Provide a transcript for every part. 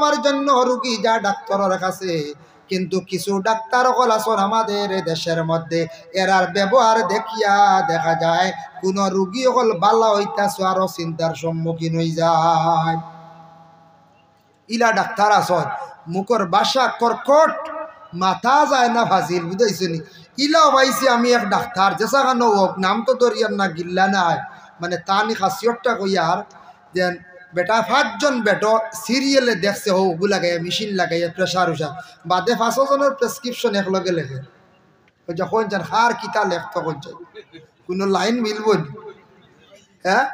তোমার জন্য রুগী যা ডাক্তারের কাছে, কিন্তু কিছু ডাক্তার হল আসন আমাদের দেশের মধ্যে এরার ব্যবহার দেখিয়া দেখা যায় কোন রুগী হল ভালো হইতাছে আরো চিন্তার সম্মুখীন হয়ে যায়। ইলা ডাক্তার আসন মুখর বাসা কর্কট, মাথা যায় না ফাজিল, বুঝাইছনি? ইলা পাইছি আমি এক ডাক্তার যেসা খানো হোক, নাম তো দরিয়ার না গিল্লা নাই, মানে তানি খাসিয়তটা কইয়ার যে বেটা 5 জন বেটো সিরিয়ালে দেখছে হো লাগাইয়া মেশিন লাগাইয়া প্রেসার উষা বাদে 5 জনের প্রেসক্রিপশন একলগে লেখে। যখন যান হার কিতা লেখত যাই কোনো লাইন মিলব নি? হ্যাঁ,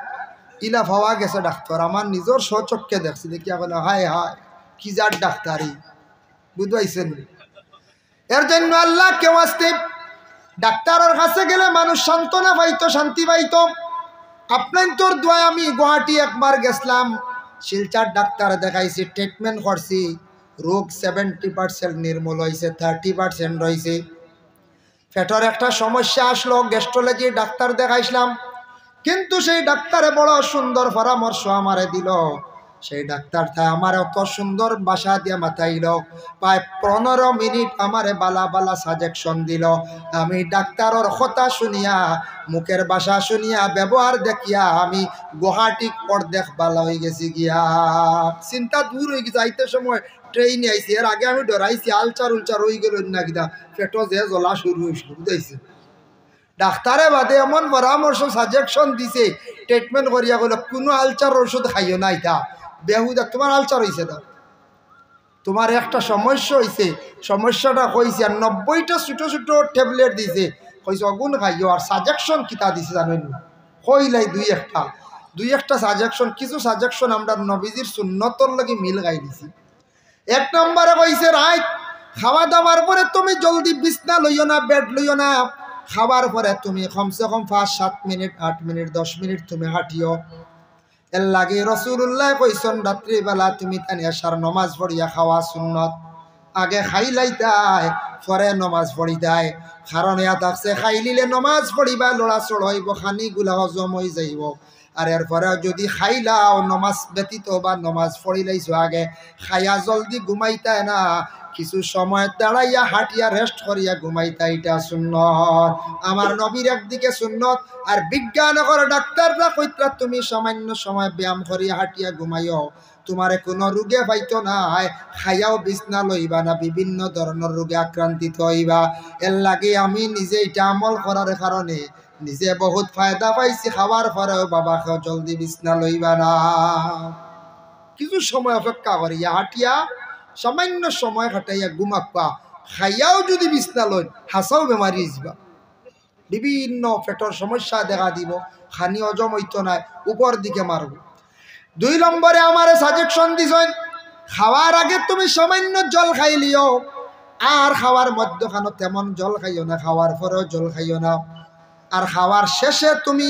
ইলা ভাবা গেছে ডাক্তার, আমার নিজের স্বচক্ষে দেখছি, দেখিয়া বলে হায় হায় কি যার ডাক্তারি, বুঝবাইছেন? এর জন্য আল্লাহ কেউ আসতে ডাক্তারের কাছে গেলে মানুষ সান্ত্বনা পাইতো, শান্তি পাইতো। আপনার তোর দোয়া আমি গুয়াহাটি একবার গেছিলাম, শিলচার ডাক্তার দেখাইছি, ট্রিটমেন্ট করছি, রোগ 70% নির্মূল হয়েছে, 30% রয়েছে। পেটের একটা সমস্যা আসলো, গ্যাস্ট্রোলজি ডাক্তার দেখাইছিলাম, কিন্তু সেই ডাক্তারে বড় সুন্দর পরামর্শ আমারে দিল। সেই ডাক্তারটা আমার অত সুন্দর ভাষা দিয়ে মাথাইল, প্রায় 15 মিনিট আমারে বালা বালা সাজেকশন দিল। আমি ডাক্তারের কথা শুনিয়া, মুখের ভাষা শুনিয়া, ব্যবহার দেখিয়া আমি গুয়াহাটি অর্ধেক ভালো হয়ে গেছি গিয়া। চিন্তা দূর হয়ে গেছে। আইতে সময় ট্রেনে আইসি, এর আগে আমি ডরাইছি আলচার উলচার হয়ে গেল না কিনা, পেটো যে জ্বলা শুরু হয়েছিল, বুঝাইছে? ডাক্তারে বাদে এমন পরামর্শ সাজেকশন দিছে, ট্রিটমেন্ট করিয়া গেল কোনো আলচার ওষুধ খাইও না, এটা বেহুদা। তোমার আলচার হয়েছে না, তোমার একটা সমস্যা হয়েছে, সমস্যাটা কইছে, আর 90টা ছোটো ছোটো ট্যাবলেট দিছে, কইছে অগুন খাইও। আর সাজেকশন কিতা দিছে জানেন? কইলাই দুই একটা সাজেকশন, কিছু সাজেকশন আমরা নবীজির সুন্নতর লাগি মিল গাই দিছি। 1 নম্বরে কইছে রাইট খাওয়া দাওয়ার পরে তুমি জলদি বিছনা লইও না, বেড লইও না। খাবার পরে তুমি কমসে কম 5-7 মিনিট, 8 মিনিট, 10 মিনিট তুমি হাঁটিও। এর লাগে রাসূলুল্লাহ কইছেন রাত্রিবেলা তুমি তানি আশার নমাজ পড়িয়া খাওয়া সুন্নত। আগে খাইলাইতাই পরে নমাজ পড়িতাই, কারণ ইয়া থাকছে খাইলিলে নমাজ পড়িবা লড়াচড় হইব, খানিগুলা হজম হয়ে যাইব। আর এরপরে যদি খাইলাও নমাজ ব্যতীত বা নমাজ পড়িলাইছো আগে, খাইয়া জলদি ঘুমাইতাই না, কিছু সময় দাঁড়াইয়া হাঁটিয়া রেস্ট করিয়া ঘুমাইতা, এটা সুন্নত। আমার নবীর একদিকে সুন্নত, আর বিজ্ঞান করে ডাক্তাররা কইতরা তুমি সামান্য সময় ব্যায়াম করিয়া হাঁটিয়া ঘুমাইও, তোমারে কোনো রোগে পাইতো না, খাইয়াও বিছনা লইবা না, বিভিন্ন ধরনের রোগে আক্রান্তিত হইবা। এর লাগে আমি নিজে এটা আমল করার কারণে নিজে বহুত ফায়দা পাইছি। খাওয়ার পরেও বাবা খাও জলদি বিছনা লইবা না, কিছু সময় অপেক্ষা করিয়া হাঁটিয়া সামান্য সময় কাটাইয়া ঘুমাক্বা। খাইয়াও যদি বিছনা লই হাসাও বেমারি যাবা, বিভিন্ন পেটের সমস্যা দেখা দিব, খানি হজম হইতো না, উপর দিকে মারব। 2 নম্বরে আমার সাজেকশন দিছেন খাওয়ার আগে তুমি সামান্য জল খাইলিও, আর খাওয়ার মধ্যখানে তেমন জল খাইও না, খাওয়ার পরেও জল খাইও না। আর খাওয়ার শেষে তুমি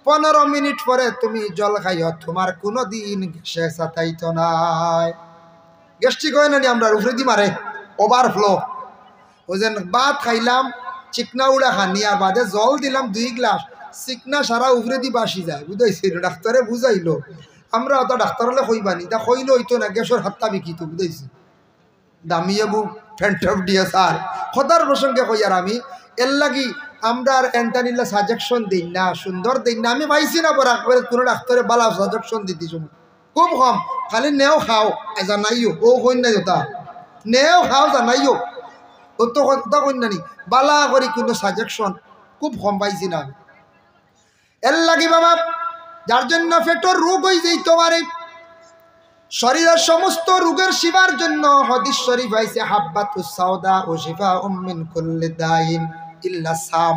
15 মিনিট পরে তুমি জল খাইও, তোমার কোনো দিন গ্যাসে সাতাইতো নাই। গ্যাস্ট্রিক হয় না আমরা উপরে দি মারে ওভারফ্লো। ওই যে ভাত খাইলাম চিকনা উড়া খানি, আর বাদে জল দিলাম 2 গ্লাস, চিকনা সারা উপরে দি বাসি যায়, বুঝাইছে? ডাক্তারে বুঝাইলো, আমরা অত ডাক্তার হলে কইবানি, তা কইলো হইতো না, গ্যাসের হাতটা বিকিত, বুঝাইছে? দামিয়ে বুক ফ্যান্টপ দিয়ে স্যার খদার প্রসঙ্গে কই। আর আমি এর লাগি আমরা আর এন্টানিল্লা সাজেকশন দিই না, সুন্দর দিই না। আমি পাইছি না পর একবারে কোনো ডাক্তারে বালা সাজেকশন দিতে সময় খুব কম, খালি নেও খাও জানাইও, ও কইন না যেটা নেও খাও জানাইও, ও তো কথা কইন না নি, বালা করি কোনো সাজেকশন খুব কম পাইছি না। এর লাগি বাবা, যার জন্য পেটের রোগ হয়ে যেতে পারে, শরীরের সমস্ত রোগের শিবার জন্য হাদিস শরীফ আইছে হাব্বাতুস সাওদা ও শিফাউম মিন কুল্লি দাইন ইল্লা সাম।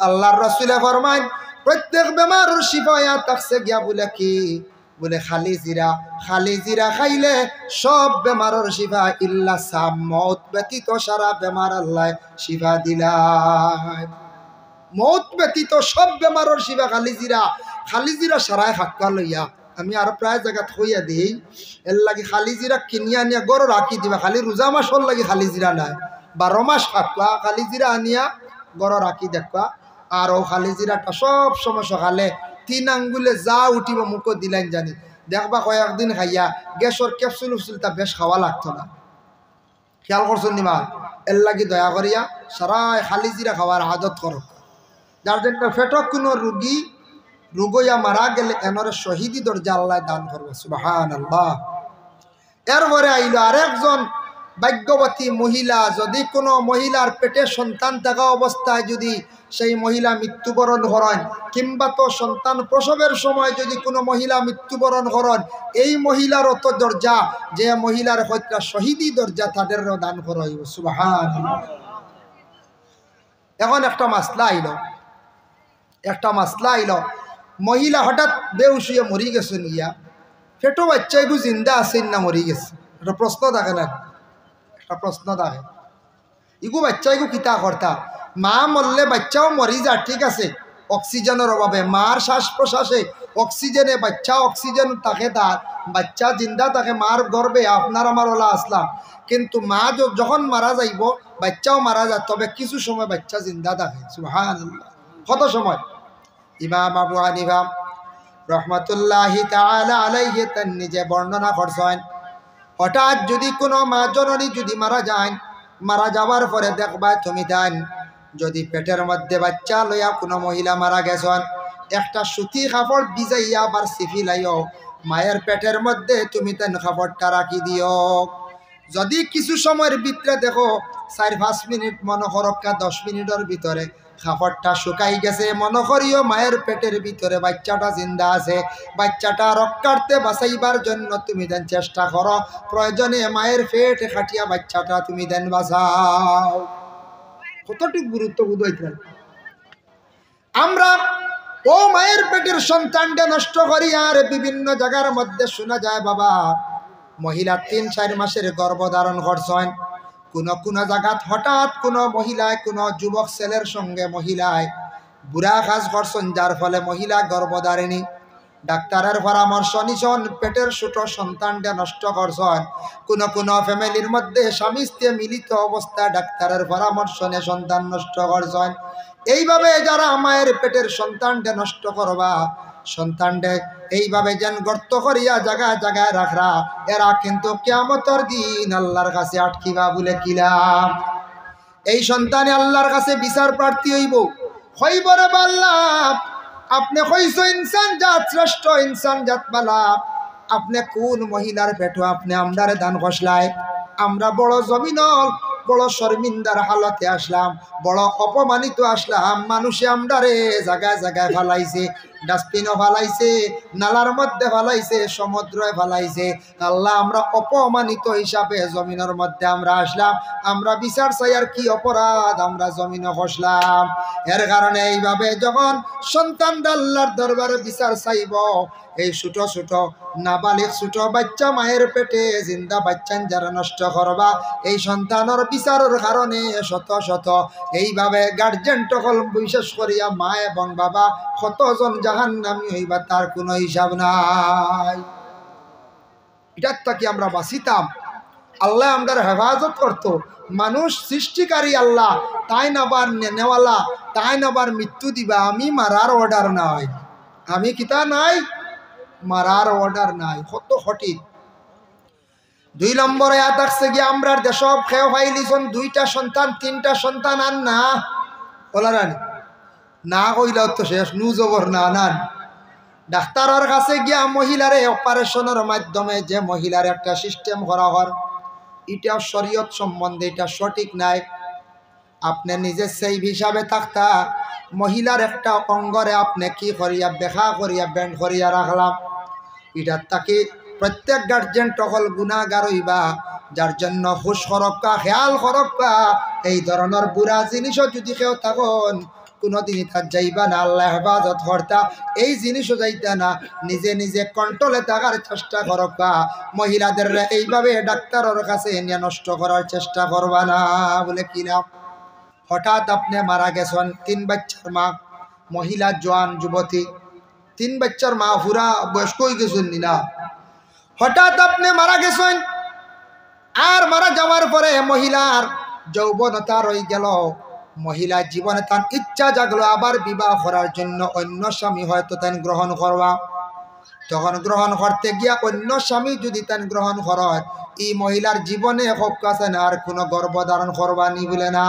আল্লাহর রাসূল ফরমায় প্রত্যেক বেমারের শিফায়া থাকছে গিয়া বলে কি, বলে খালি জিরা খাইলে সব বেমারের শিফা, ইল্লা সাম, মউত ব্যতীত সারা বেমার আল্লাহ শিফা দিলায়। মউত ব্যতীত সব বেমারের শিফা খালি জিরা সারায় হাক্কা লইয়া। আমি আর প্রায় জায়গা থইয়া দিই, এর লাগে খালি জিরা কিনিয়া আনিয়া গড় রাখি দিবা, খালি রোজা মাসর লাগে খালি জিরা নাই, 12 মাস খাকবা খালি জিরা আনিয়া গড় রাখি দেখবা। আর ও খালি জিরাটা সব সময় সকালে 3 আঙ্গুলে যা উঠিব মুখ দিলেন জানি, দেখবা কয়েকদিন খাইয়া গ্যাসর ক্যাপসুল উপসুলটা বেশ খাওয়া লাগতো না। খেয়াল করছেন নিমা? এর লাগি দয়া করিয়া সারাই খালি জিরা খাওয়ার আদত করো। যার জন্য ফেটক কোনো রুগইয়া মারা গেলে এনরে শহীদি দরজা আল্লাহ দান করবো। সুবহানাল্লাহ। এরপরে আইল আরেকজন ভাগ্যবতী মহিলা। যদি কোনো মহিলার পেটে সন্তান থাকা অবস্থায় যদি সেই মহিলা মৃত্যুবরণ করেন, কিংবা তো সন্তান প্রসবের সময় যদি কোনো মহিলা মৃত্যুবরণ করেন, এই মহিলার অত দরজা যে মহিলার হত্যা শহীদি দরজা তাদেরও দান করা হইব। সুবহানাল্লাহ। এখন একটা মাসলা আইল, মহিলা হঠাৎ বেউস হইয়া মরি গেছেন, ইয়া ফেটো বাচ্চা এগু জিন্দা আছেন না মরি গেছে? একটা প্রশ্ন থাকে না? একটা প্রশ্ন থাকে, ইগু বাচ্চা এগু কিতা কর্তা? মা মরলে বাচ্চাও মরি যা, ঠিক আছে, অক্সিজেনের অভাবে মার শ্বাস প্রশ্বাসে অক্সিজেনে বাচ্চা অক্সিজেন থাকে, তার বাচ্চা জিন্দা থাকে মার গর্বে। আপনার আমার ওলা আসলাম, কিন্তু মা যখন মারা যাইব বাচ্চাও মারা যায়, তবে কিছু সময় বাচ্চা জিন্দা থাকে। সুবহানাল্লাহ। কত সময়? ইমাম আবু হানিফা রহমতুল্লাহি তাআলা আলাইহি তার নিজে বর্ণনা করছেন, হঠাৎ যদি কোনো মা জননী যদি মারা যায়, মারা যাওয়ার পরে দেখবা তুমি দেন যদি পেটের মধ্যে বাচ্চা লইয়া কোনো মহিলা মারা গেছেন, একটা সুতি কাপড় ভিজাইয়া আবার সিফিলাইও মায়ের পেটের মধ্যে তুমি তেন কাপড়টা রাখি দিও। যদি কিছু সময়ের ভিতরে দেখো 4-5 মিনিট মনে করক্কা 10 মিনিটের ভিতরে কাপড়টা শুকাই গেছে, মনে করিও মায়ের পেটের ভিতরে বাচ্চাটা জিন্দা আছে, বাচ্চাটা রক্ষার্থে বাঁচাইবার জন্য তুমি দেন চেষ্টা করো, প্রয়োজনে মায়ের পেট খাটিয়া বাচ্চাটা তুমি দেন বাঁচাও। কতটুকু গুরুত্ব বুঝাইতে আমরা ও মায়ের পেটের সন্তানটা নষ্ট করি। আর বিভিন্ন জায়গার মধ্যে শোনা যায় বাবা মহিলা 3-4 মাসের গর্ভধারণ করছেন, কোন জায়গাত হঠাৎ কোনো মহিলায় কোনো যুবক ছেলের সঙ্গে মহিলায় বুড়া কাজ করছেন, যার ফলে মহিলা গর্ভধারিণী। ডাক্তারের পরামর্শ নিছন, পেটের ছোট সন্তানটা নষ্ট করছেন। কোন ফ্যামিলির মধ্যে স্বামী স্ত্রী মিলিত অবস্থায় ডাক্তারের পরামর্শ নিয়ে সন্তান নষ্ট করছেন। এইভাবে যারা মায়ের পেটের সন্তানটা নষ্ট করবা, সন্তানটা এইভাবে যেন গর্ত করিয়া জায়গায় জায়গায় রাখরা, এরা কিন্তু কিয়ামতের দিন আল্লাহর কাছে আটকিবা বলে কিলাম। এই সন্তানে আল্লাহর কাছে বিচার প্রার্থী হইব রে আল্লাহ। আপনি কইছো ইনসান জাত শ্রেষ্ঠ, ইনসান জাত বালা, আপনি কোন মহিলার পেটো আপনি আমরারে দান কষলায়? আমরা বড় জমিনল বড় শর্মিন্দার হালতে আসলাম, বড় অপমানিত আসলাম। মানুষে আমরারে জায়গায় জায়গায় ফালাইছে, ডাস্টবিনও ফালাইছে, নালার মধ্যে ফালাইছে, সমুদ্রে ফালাইছে। আল্লাহ আমরা অপমানিত হিসাবে জমিনের মধ্যে আমরা আসলাম, আমরা বিচার চাই আর কি অপরাধ আমরা জমিনে বসলাম। এর কারণে এইভাবে যখন সন্তান আল্লাহর দরবারে বিচার চাইব, এই ছোট ছোট নাবালিক ছোট বাচ্চা মায়ের পেটে জিন্দা বাচ্চান যারা নষ্ট করবা, এই সন্তানের বিচারের কারণে শত শত এইভাবে গার্জেন টকল বিশেষ করিয়া মা এবং বাবা কতজন জাহান্নামী হইবা তার কোনো হিসাব নাই। এটার থেকে আমরা বাঁচিতাম, আল্লাহ আমাদের হেফাজত করতো। মানুষ সৃষ্টিকারী আল্লাহ, তাই নাবার নেওয়ালা, তাই নাবার মৃত্যু দিবা। আমি মারার অর্ডার নাই, আমি কিতা নাই, মারার অর্ডার নাই। কত সঠিক। 2 নম্বরে আদাকছে গিয়ে আমরা দেশব খেয়ে ফাইলিছন 2টা সন্তান 3টা সন্তান আন না বলারানি না কইলাও তো শেষ নু জবর না নান। ডাক্তারের কাছে গিয়া মহিলারে অপারেশনের মাধ্যমে যে মহিলার একটা সিস্টেম করা হয়, এটা শরীয়ত সম্বন্ধে এটা সঠিক নাই। আপনি নিজে সেই হিসাবে থাকতা মহিলার একটা অঙ্গরে আপনি কি করিয়া দেখা করিয়া ব্যান্ড করিয়া রাখলাম, এটার তাকে প্রত্যেক গার্জেন টকল গুনাহগার হইবা। যার জন্য হুশ করক্কা, খেয়াল করক্কা, এই ধরনের বুড়া জিনিসও যদি কেউ থাকুন কোনোদিনই তার যাইবা না, আল্লাহ হেফাজত কর্তা। এই জিনিসও যাইতা না, নিজে নিজে কন্ট্রোলে থাকার চেষ্টা করবা। মহিলাদের এইভাবে ডাক্তারের কাছে নিয়ে নষ্ট করার চেষ্টা করবা না বলে কিনা। হঠাৎ আপনি মারা গেছেন, 3 বাচ্চার মা, মহিলা জোয়ান যুবতী, 3 বাচ্চার মা, পুরা বয়স্ক হয়ে গেছেন না, হঠাৎ আপনি মারা গেছেন। আর মারা যাওয়ার পরে মহিলার যৌবনতা রয়ে গেল, মহিলা জীবনে তার ইচ্ছা জাগলো আবার বিবাহ করার জন্য, অন্য স্বামী হয়তো তাই গ্রহণ করবা। তখন গ্রহণ করতে গিয়া অন্য স্বামী যদি তান গ্রহণ করেন, এই মহিলার জীবনে হক আছে না আর কোনো গর্ভধারণ করবানি বলে না।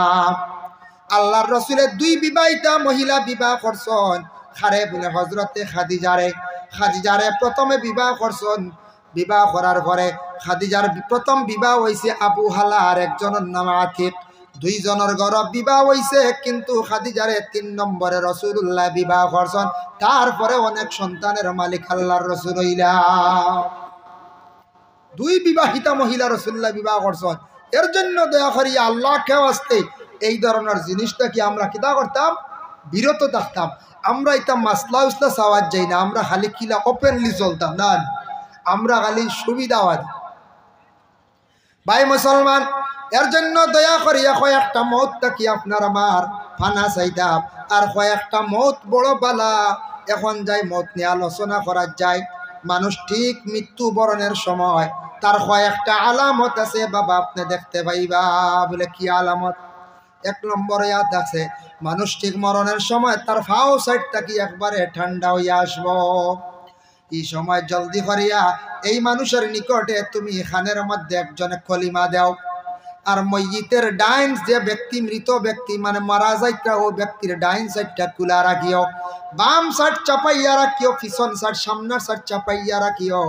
আল্লাহর রসুলের দুই বিবাহিতা মহিলা বিবাহ করছেন খারে বলে হজরতে খাদিজারে প্রথমে বিবাহ করছেন। বিবাহ করার পরে খাদিজার প্রথম বিবাহ হয়েছে আবু হালা আর একজনের নাম আতিক, দুইজনের গরব বিবাহ হয়েছে। কিন্তু খাদিজারে ৩ নম্বরে রসুল্লাহ বিবাহ করছেন। তারপরে অনেক সন্তানের মালিক আল্লাহর রসুল হইলা। দুই বিবাহিতা মহিলা রসুল্লাহ বিবাহ করছেন। এর জন্য দয়া করিয়া আল্লাহ কেউ আসতে এই ধরনের জিনিসটা কি আমরা কিতা করতাম, বিরত থাকতাম। আমরা এটা মাসলা উসলা চাওয়ার যাই না, আমরা খালি কিলা ওপেনলি চলতাম না, আমরা খালি সুবিধাবাদ। ভাই মুসলমান, এর জন্য দয়া করিয়া কয়েকটা মৌতটা কি আপনার আমার ফানা চাইতাম। আর কয়েকটা মৌত বড় বালা। এখন যাই মৌত নিয়ে আলোচনা করা যায়। মানুষ ঠিক মৃত্যু বরণের সময় তার কয়েকটা আলামত আছে বাবা, আপনি দেখতে পাইবা। বলে কি আলামত? 1 নম্বরে ইয়াদ আছে, মানুষ ঠিক মরণের সময় তার ফাও সাইডটা কি একবারে ঠান্ডা হইয়া আসবো। এই সময় জলদি করিয়া এই মানুষের নিকটে তুমি খানের মধ্যে একজনে কলিমা দাও। আর মইয়িতের ডাইন যে ব্যক্তি, মৃত ব্যক্তি মানে মারা যাইতা, ও ব্যক্তির ডাইন সাইডটা খোলা রাখিও, বাম সাইড চাপাইয়া রাখিও, পিছন সাইড সামনের সাইড চাপাইয়া রাখিও।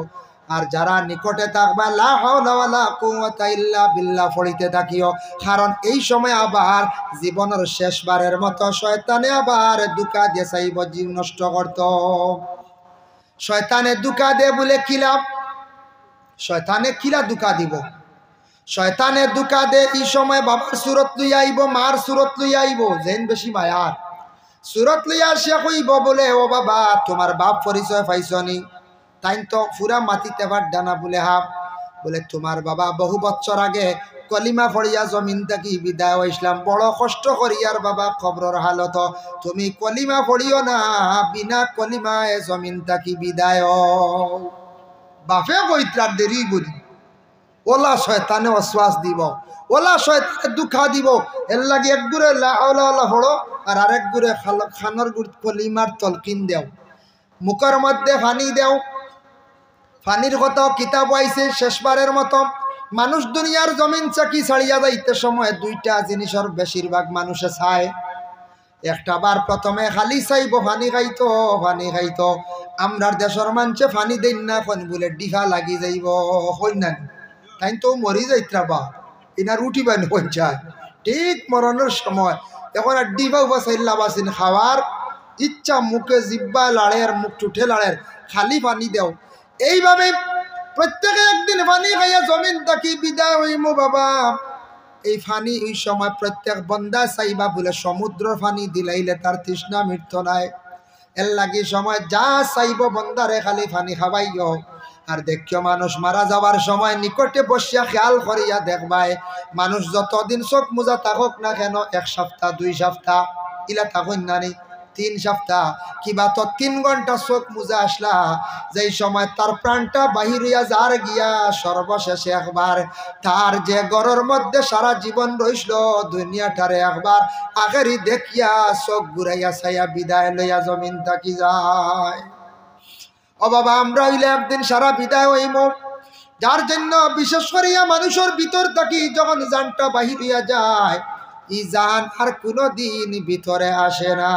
আর যারা নিকটে থাকবা লা হাওলা ওয়ালা কুওয়াতা ইল্লা বিল্লাহ পড়িতে থাকিও। কারণ এই সময় আবার জীবনের শেষবারের মতো শয়তানে আবার দুকা দিয়ে চাইব জীব নষ্ট করত। শয়তানে দুকা দে বলে কিলা, শয়তানে কিলা দুকা দিব? শয়তানে দুকা দে এই সময় বাবার সুরত লইয়া আইব, মার সুরত লইয়া আইব, যেন বেশি মায়ার সুরত লইয়া আসিয়া কইব বলে ও বাবা তোমার বাপ পরিচয় পাইছনি? তাই তো পুরা মাটিতে ভাট ডানা বলে হাফ। বলে তোমার বাবা বহু বছর আগে কলিমা পড়িয়া জমিন থাকি বিদায় হইসলাম, বড় কষ্ট করিয়ার বাবা খবরের হালত। তুমি কলিমা পড়িও না, বিনা কলিমায় জমিন থাকি বিদায়। বাপে কইত্রার দেরি বলি ওলা শয়তানে অশ্বাস দিব, ওলা শয়তানে দুঃখা দিব। এর লাগে এক গুড়ে লাউলা হড়ো আর আরেক গুড়ে খানোর গুড় কলিমার তলকিন দেও, মুখের মধ্যে পানি দেও। পানির কথাও কিতাব আইছে শেষবারের মতো। মানুষ দুনিয়ার জমিন চাকি ছাড়িয়া যাইতে সময় দুইটা জিনিসের বেশিরভাগ মানুষে চায়। একটা বার প্রথমে খালি চাইব পানি খাইতো, পানি খাইতো। আমরার দেশের মানুষে পানি দেন না কোন বলে ডিহা লাগি যাইব, হই না তাই তো মরি যাইত্রা বা ইনার উঠিবেন পঞ্চায় ঠিক মরণের সময়। এখন আর ডিভা বাসাইল্লা বাসিন খাওয়ার ইচ্ছা, মুখে জিব্বা লাড়ের, মুখ টুঠে লাড়ের, খালি পানি দেও। এইভাবে প্রত্যেকে একদিন পানি খাইয়া জমিন থাকি বিদায় হইমু বাবা। এই পানি এই সময় প্রত্যেক বন্দা চাইবা বলে সমুদ্র পানি দিলাইলে তার তৃষ্ণা মৃত্যু নাই। এর লাগি সময় যা চাইব বন্দারে খালি পানি খাওয়াইও। আর দেখিও মানুষ মারা যাওয়ার সময় নিকটে বসিয়া খেয়াল করিয়া দেখবাই, মানুষ যতদিন চোখ মোজা থাকুক না কেন, 1 সপ্তাহ 2 সপ্তাহ ইলা থাকুন না নি 3 সপ্তাহ কিবা তো 3 ঘন্টা চোখ মুজা আসলা, যেই সময় তার প্রাণটা বাহির হইয়া যার গিয়া সর্বশেষে একবার তার যে ঘরের মধ্যে সারা জীবন রইল দুনিয়াটারে একবার আখেরি দেখিয়া চোখ ঘুরাইয়া ছাইয়া বিদায় লইয়া জমিন থাকি যায়। ও বাবা আমরা হইলে একদিন সারা বিদায় হইব, যার জন্য বিশেষ করিয়া মানুষের ভিতর থাকি যখন জানটা বাহির হইয়া যায়, ই জান আর কোনো দিন ভিতরে আসে না।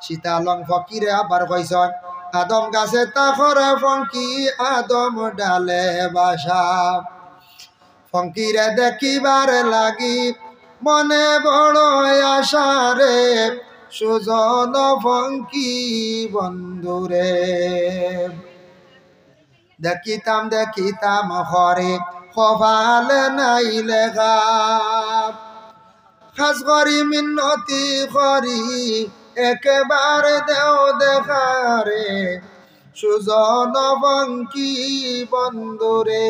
সীতালং ফকিরে আবার কইসন, আদম গাছে তাখরে ফঙ্কি আদম ডালে বাসা। ফঙ্কিরে দেখিবার লাগি মনে বড় আশা রে, সুজন ফঙ্কি বন্ধুরে। দেখিতাম দেখিতাম হরে কপাল নাই লেখা, খাস করি মিনতি করি একেবারে দেও দেখারে, সুজন ফঙ্কি বন্ধুরে।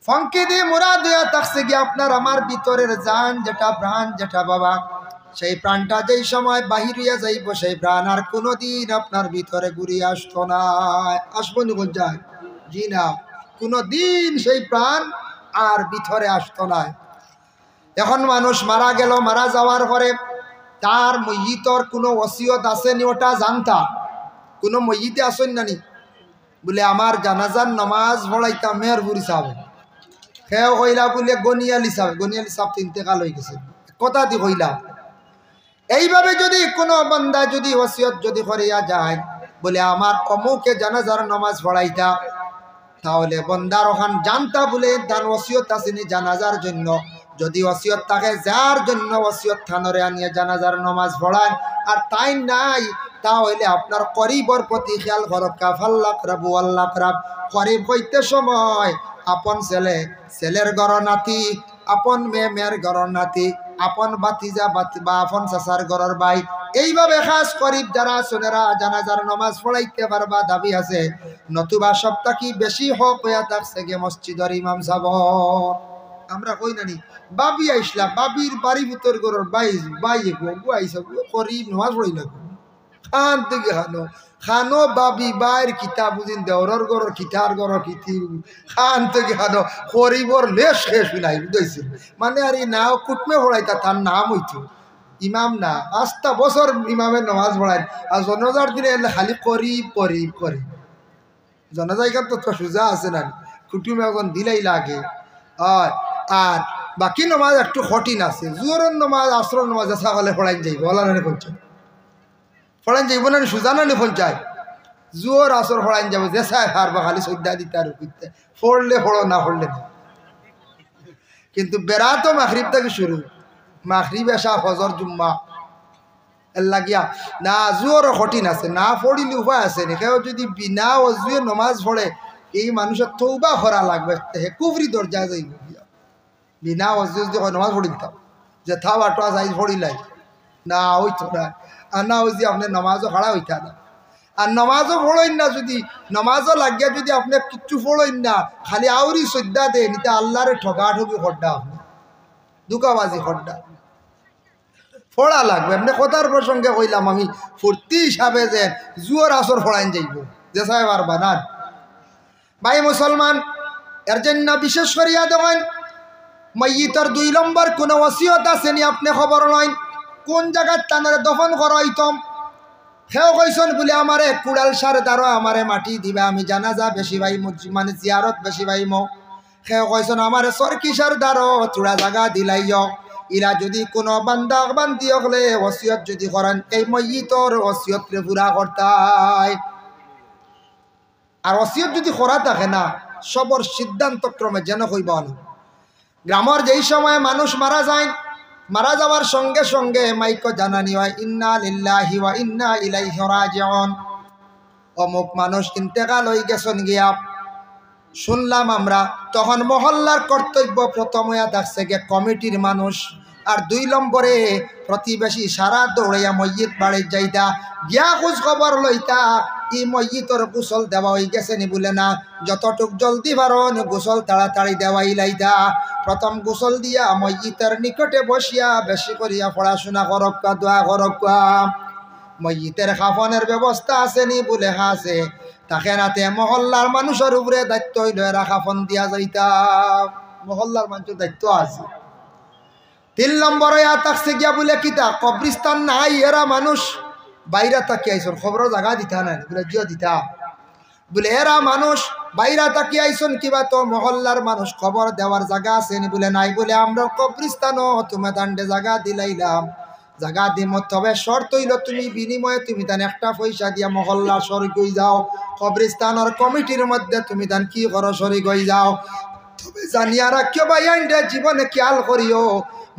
ফঙ্কি দিয়ে মুরা দিয়া থাকছে গিয়ে আপনার আমার ভিতরের জান যেটা, প্রাণ যেটা বাবা, সেই প্রাণটা যেই সময় বাহির হইয়া যাইব সেই প্রাণ আর কোনোদিন আপনার ভিতরে ঘুরিয়ে আসতো না। আসবো নি কোন যায়? জি না, কোনোদিন সেই প্রাণ আর ভিতরে আসতো না। এখন মানুষ মারা গেল, মারা যাওয়ার পরে তার মইয়িতর কোনো ওসিয়ত আছে নি ওটা জানতা? কোনো মসজিদে আসেন নানি বলে আমার জানাজার নামাজ পড়াইতা মেহরপুরি সাহেব সেও কইলা বলে গনিয়ালি সাহেব তো ইন্তেকাল হয়ে গেছে কথা দি কইলা। এইভাবে যদি কোনো বান্দা যদি ওসিয়ত যদি করিয়া যায় বলে আমার অমুকে জানাজার নামাজ পড়াইতা, তাহলে বন্দার ওখান জানতা বলে তার ওসিয়ত আসেনি জানাজার জন্য। যদি ওসিয়ত থাকে যার জন্য ওসিয়ত থানরে আনিয়ে জানাজার নামাজ পড়ান আর তাই নাই, তাহলে আপনার করিবর প্রতি খেয়াল করক্কা ফাল্লাক রাবু আল্লাহ রাব। করিব হইতে সময় আপন ছেলে ছেলের গড় নাতি, আপন মেয়ে মেয়ের গড় নাতি, আপন বাতিজা বা আপন চাচার গড়র ভাই, এইভাবে খাস করিব যারা সোনেরা জানাজার নামাজ পড়াইতে পারবা দাবি আছে। নতুবা সপ্তাহ কি বেশি হক হইয়া থাকছে গে মসজিদের ইমাম সাহেব। আমরা কই নানি বাবি আইসলা, বাবির বাড়ি ভিতর গড়র বাই গো আইসব করিব নামাজ পড়াইলা খান থেকে খানো বাবি বাইর কিতাব বুঝিন দেওয়ার গড়র কিতার গড়র কিতি খান থেকে খানো করিবর লেশ শেষ নাই বুঝাইছিল। মানে আর এই নাও কুটমে পড়াইতা তার নাম হইতো ইমাম না, 5টা বছর ইমামের নামাজ পড়ায়। আর জনজার দিনে এলে খালি করিব করিব করিব। জনজায়গার তো সোজা আছে না, কুটুম এখন দিলেই লাগে। আর বাকি নামাজ একটু কঠিন আছে। জোরের নামাজ আসর নামাজ ছাগলে পড়াই যাইব ওলা নানি পঞ্চায়েত পড়াই যাইব না সোজা নানি পঞ্চায়েত জোর আসর পড়াই যাব যে চাই হারবা খালি শ্রদ্ধা দিতে আর পড়লে পড়ো না পড়লে না। কিন্তু বেড়া তো মাগরিব থেকে শুরু, মাগরিব এসা ফজর জুম্মা এর লাগিয়া না জোর কঠিন আছে, না পড়িলে উপায় আছে নি। কেউ যদি বিনা অজুয়ে নমাজ পড়ে এই মানুষের তৌবা করা লাগবে, হে কুফরি দরজা যাইব। বিনা অজু যদি নমাজ পড়ি দিতাম যে থাও আটো যাই পড়িলাই না হইতো না, আর না ওই যে আপনি নমাজও খাড়া হইতা না। আর নমাজও পড়েন না, যদি নমাজও লাগিয়া যদি আপনি কিচ্ছু পড়েন না, খালি আউরি শ্রদ্ধা দেন, এটা আল্লাহরে ঠকাঠকি খড্ডা, আপনি দুকাবাজি খড্ডা পড়া লাগবে। এমনি কথার প্রসঙ্গে কইলাম আমি ফুর্তি হিসাবে যে জুয়ার আসর পড়াইন যাইব যে সাহেব আর বানান ভাই মুসলমান। এর জন্য বিশেষ করিয়া দেখেন মাইয়িতর 2 নম্বর কোন ওসিয়ত আসেনি আপনি খবর নয় কোন জায়গার টানারে দফন করাইতম। সেও কইসন বলে আমারে কুড়াল সার দ্বারা আমারে মাটি দিবা, আমি জানাজা বেশি ভাই মানে জিয়ারত বেশি ভাই মো। সেও কইসন আমারে সরকি সার দ্বারা চূড়া জায়গা দিলাইও। ইরা যদি কোনো বান্দা বান্দি হলে ওসিয়ত যদি করেন এই মাইয়িতর ওসিয়তরে পুরা করতাই। আর ওসিয়ত যদি করা থাকে না সবর সিদ্ধান্তক্রমে যেন কইবা না। গ্রামের যেই সময় মানুষ মারা যায়, মারা যাওয়ার সঙ্গে সঙ্গে মাইকো জানানি হয় ইন্না লিল্লাহি ওয়া ইন্না ইলাইহি রাজিউন। অমুক মানুষ ইন্তেকাল হয়ে গেছেন গিয়া শুনলাম আমরা, তখন মহল্লার কর্তব্য প্রথম হইয়া থাকছে গে কমিটির মানুষ, আর 2 নম্বরে প্রতিবেশী সারা দৌড়াইয়া মসজিদ বাড়ি যাইতা গিয়া খোঁজ খবর লইতা ই মসজিদর গোসল দেওয়া হয়ে গেছে নি বলে না, যতটুক জলদি পারন গোসল তাড়াতাড়ি দেওয়াই লাইতা। প্রথম গোসল দিয়া মসজিদের নিকটে বসিয়া বেশি করিয়া পড়াশোনা করক্কা দোয়া করক্কা। মসজিদের খাফনের ব্যবস্থা আছে নি বলে আছে, তাকে নাতে মহল্লার মানুষের উপরে দায়িত্ব হইল এরা খাফন দিয়া যাইতা, মহল্লার মানুষের দায়িত্ব আছে। 3 নম্বরে থাকছে গিয়া বলে কিতা কবরিস্তান নাই, এরা মানুষ বাইরে তাকিয়ে আইসন খবর জায়গা দিতা না বলে জিও দিতা বলে এরা মানুষ বাইরে তাকিয়ে আইসন কিবা তো মহল্লার মানুষ খবর দেওয়ার জায়গা আছে নি বলে নাই, বলে আমরা কবরিস্তানও তুমি দান্ডে জায়গা দিলাইলাম, জায়গা দিম তবে শর্ত হইল তুমি বিনিময়ে তুমি তান একটা পয়সা দিয়া মহল্লার শরিক হয়ে যাও, কবরিস্তানের কমিটির মধ্যে তুমি তান কি করো শরিক হয়ে যাও। তবে জানিয়া রাখিও ভাই আইনটা জীবনে খেয়াল করিও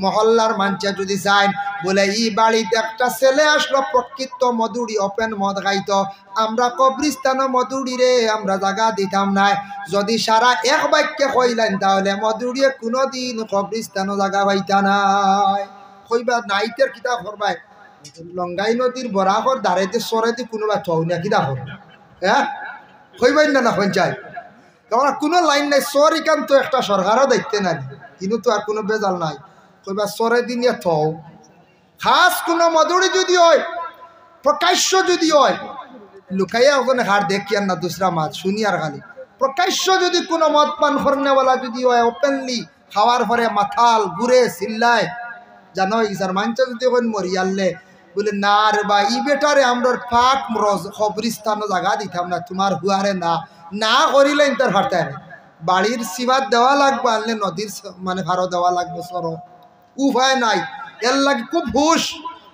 মহল্লার মানুষে যদি চায় বলে ই বাড়িতে একটা ছেলে আসলো প্রকৃত মধুরি ওপেন মদ খাইতো, আমরা কবরিস্তান মধুরি রে আমরা জায়গা দিতাম নাই। যদি সারা এক বাক্যে কইলেন তাহলে মধুরিয়ে কোনোদিন কবরিস্তানও জায়গা পাইতা নাই। কইবা নাইতের কিতা করবাই লঙ্গাই নদীর বরাবর দাঁড়াইতে সরাইতে কোনোবা থৌ না কিতা করব, হ্যাঁ কইবাই না না পঞ্চায়েত তখন কোনো লাইন নাই। সর ইকান তো একটা সরকারও দায়িত্বে নাই, কিন্তু তো আর কোনো বেজাল নাই। কইবা সরে দিনিয়া থৌ খাস কোনো মধুরি যদি হয় প্রকাশ্য যদি হয় লুকাইয়া ওখানে হার দেখিয়ার না দুসরা মাছ শুনিয়ার খালি প্রকাশ্য যদি কোনো মদ পান করনেওয়ালা যদি হয় ওপেনলি খাওয়ার পরে মাথাল ঘুরে চিল্লায় জানো ইসার মাঞ্চা যদি ওখানে মরিয়ালে বলে না রে বা ই বেটারে আমরা ফাঁক খবরিস্তান জায়গা দিতাম না তোমার হুয়ারে না না করিলে ইন্টার ফারতে বাড়ির সিবাদ দেওয়া লাগবে আনলে নদীর মানে ভারো দেওয়া লাগবে সর উপায় নাই এর লাগে খুব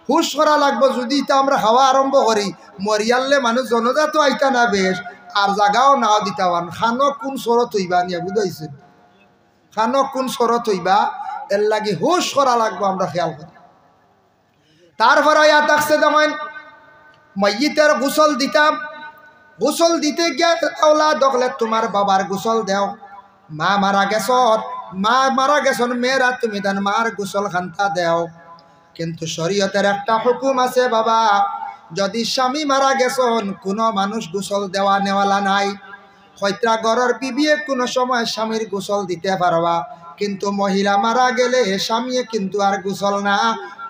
হুশ করা লাগবে যদি তা আমরা হাওয়া আরম্ভ করি মরিয়াললে মানুষ জনজাত আইতা না বেশ আর জায়গাও নাও দিতে পারেন খানো কোন সরত হইবা নিয়ে বুঝাইছেন খানো কোন সরত হইবা এর লাগে হুশ করা লাগবে আমরা খেয়াল করি তারপরে ইয়াত আসছে যেমন ময়িতের গোসল দিতাম গোসল দিতে গিয়ে ওলা দেখলে তোমার বাবার গোসল দেও মা মারা গেছন মেয়েরা তুমি তার মার গোসল খান্তা দেও কিন্তু শরীয়তের একটা হুকুম আছে বাবা যদি স্বামী মারা গেছন কোনো মানুষ গোসল দেওয়া নেওয়ালা নাই হয়তো ঘরের বিবিয়ে কোনো সময় স্বামীর গোসল দিতে পারবা কিন্তু মহিলা মারা গেলে স্বামী কিন্তু আর গোসল না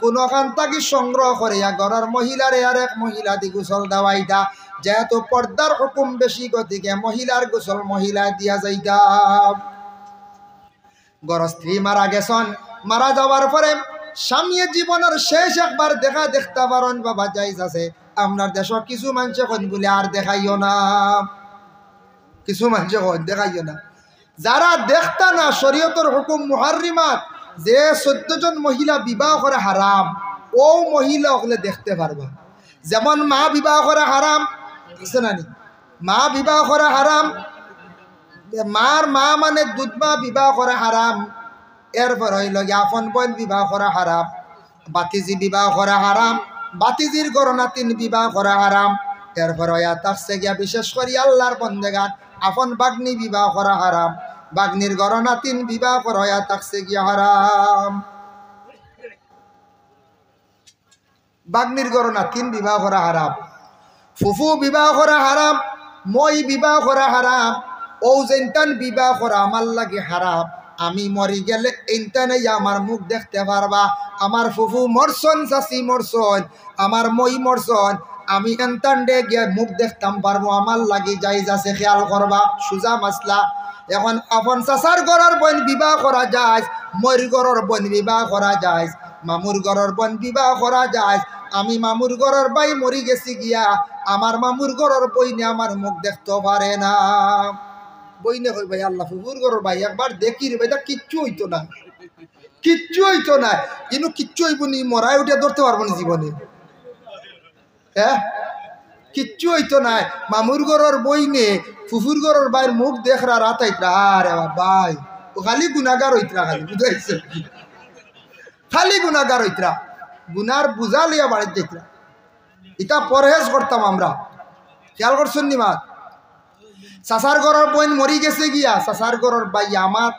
কোনখান থেকে সংগ্রহ করিয়া ঘরের মহিলারে আর এক মহিলা দি গোসল দেওয়াইতা যেহেতু পর্দার হুকুম বেশি গতিকে মহিলার গোসল মহিলা দিয়া যাইতা ঘর স্ত্রী মারা গেছন মারা যাওয়ার পরে স্বামী জীবনের শেষ একবার দেখতে পারেন বাবা যাইজ আছে আপনার দেশ কিছু মানুষ কন বলে আর দেখাইও না কিছু মানুষ দেখাইও না যারা দেখতা না শরীয়তের হুকুম মুহাররিমাত যে 14 জন মহিলা বিবাহ করে হারাম ও মহিলা হলে দেখতে পারবা যেমন মা বিবাহ করে হারাম আছে না নি মা বিবাহ করে হারাম মার মা মানে দুধ মা বিবাহ করে হারাম এরপর হইল আপন বোন বিবাহ করা হারাম বাতিজি বিবাহ করা হারাম বাতিজির গরনাতিন বিবাহ করা হারাম এরপর তাকছে গিয়া বিশেষ করে আল্লাহর বন্দেগান আপন বাগ্নি বিবাহ করা হারাম বাগ্নির গরনাতিন বিবাহ করা তাকছে গিয়া হারাম বাগ্নির গরনাতিন বিবাহ করা হারাম ফুফু বিবাহ করা হারাম মই বিবাহ করা হারাম ও যেনটান বিবাহ করা আমার লাগে হারাম আমি মরি গেলে এইটানে আমার মুখ দেখতে পারবা আমার ফুফু মরছন চাচি মরছন আমার মই মরছন আমি এনটান্ডে গিয়ে মুখ দেখতাম পারবো আমার লাগি যাইজ আছে খেয়াল করবা সুজা মাসলা এখন আপন চাচার ঘরের বোন বিবাহ করা যায় মর ঘরের বোন বিবাহ করা যায় মামুর ঘরের বোন বিবাহ করা যায় আমি মামুর ঘরের বাই মরি গেছি গিয়া আমার মামুর ঘরের বইনে আমার মুখ দেখতে পারে না বইনে কই ভাই আল্লাহ ফুফুর ঘরের ভাই একবার দেখি রে ভাই কিচ্ছু হইতো না কিন্তু কিচ্ছু হইব নি মরাই উঠে ধরতে পারবো না জীবনে হ্যাঁ কিচ্ছু হইতো না মামুর ঘরের বইনে ফুফুর ঘরের ভাইয়ের মুখ দেখরা রাত আইতরা আরে ভাই ও খালি গুনাগার হইতরা খালি বুঝাইছে খালি গুনাগার হইতরা গুনার বুঝা লিয়া বাড়িতে যাইতরা এটা পরহেজ করতাম আমরা খেয়াল করছেন নি মা চাচার ঘরের বোন মরি গেছে গিয়া চাচার ঘরের ভাই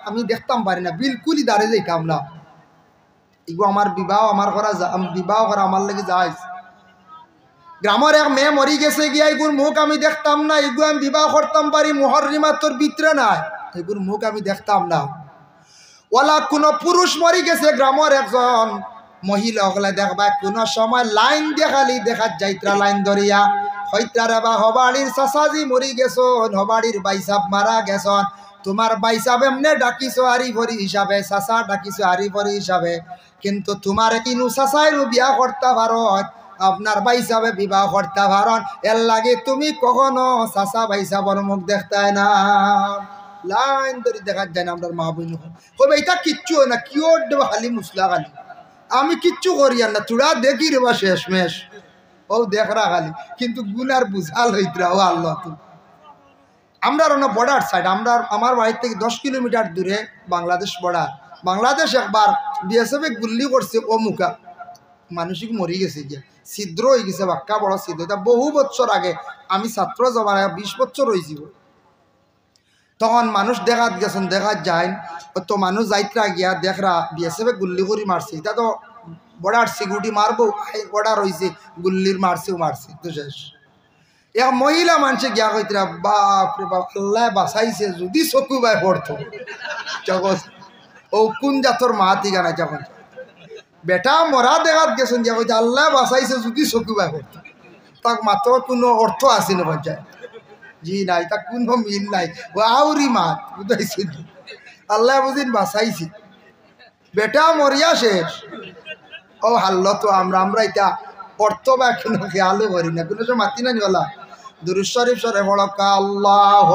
আমি দেখতাম পারি না বিলকুলই দাঁড়িয়ে যাইতাম না এগো আমার বিবাহ বিবাহ করা আমার লাগে যায় গ্রামের এক মেয়ে মরি গেছে গিয়া এগুর মুখ আমি দেখতাম না এগু আমি বিবাহ করতাম পারি মুহররিমাত তোর ভিতরে নাই এগুর মুখ আমি দেখতাম না ওলা কোনো পুরুষ মরি গেছে গ্রামের একজন মহিলা ওগুলা দেখবা কোনো সময় লাইন দেখা যাইত্রা লাইন ধরিয়া হইতারে বা হবাড়ির চাচাজি মরি গেছন হবাড়ির বাইসাব মারা গেছন তোমার বাইসাব এমনে ডাকিছো হারি ভরি হিসাবে চাচা ডাকিছো হারি ভরি হিসাবে কিন্তু তোমার ইনু চাচাইরও বিয়া করতে পারো আপনার বাইসাবে বিবাহ করতে পারন এর লাগে তুমি কখনো চাচা বাইসাবর মুখ দেখতাই না লাইন ধরে দেখা যায় না আপনার মা বোন হবে এটা কিচ্ছু হয় না কিও দেবা খালি মুসলা খালি আমি কিচ্ছু করি না তোরা দেখি রে বা শেষমেশ ও দেখরা খালি কিন্তু গুনার বুঝাল হইতরা ও আল্লাহ তুমি আমরা বর্ডার সাইড আমার বাড়ির থেকে 10 কিলোমিটার দূরে বাংলাদেশ বর্ডার বাংলাদেশ একবার বিএসএফ গুল্লি করছে ও মুখা মানসিক মরি গেছে গিয়া ছিদ্র হয়ে গেছে বাক্কা বড় ছিদ্র এটা বহু বছর আগে আমি ছাত্র জমার 20 বছর হয়েছিল তখন মানুষ দেখাত গেছেন দেখাত যায় তো মানুষ যাইত্রা গিয়া দেখরা বিএসএফ গুল্লি করে মারছে এটা তো বর্ডার সিকিউরিটি মারবো বর্ডার হয়েছে গুল্লির মারছে তো শেষ এক মহিলা মানুষে গিয়া কইতরা বাপরে বাপ আল্লাহ বাঁচাইছে যদি চকু বাই পড়তো জগৎ ও কোন জাতর মাহাতি গানা যখন বেটা মরা দেখাত গেছেন গিয়া কইতে আল্লাহ বাঁচাইছে যদি চকু বাই পড়তো তাক মাত্র কোনো অর্থ আছে না পঞ্চায়েত জি নাই তা কোনো মিল নাই ও আউরি মাত বুঝাইছে আল্লাহ বুঝিন বাঁচাইছে বেটা মরিয়া শেষ ও হাল্ল তো আমরা এটা অর্থ বা কোনো খেয়ালও করি না, কোনো সময় মাতি না নিওলা। দুরূদ শরীফ সরে বড়কা আল্লাহ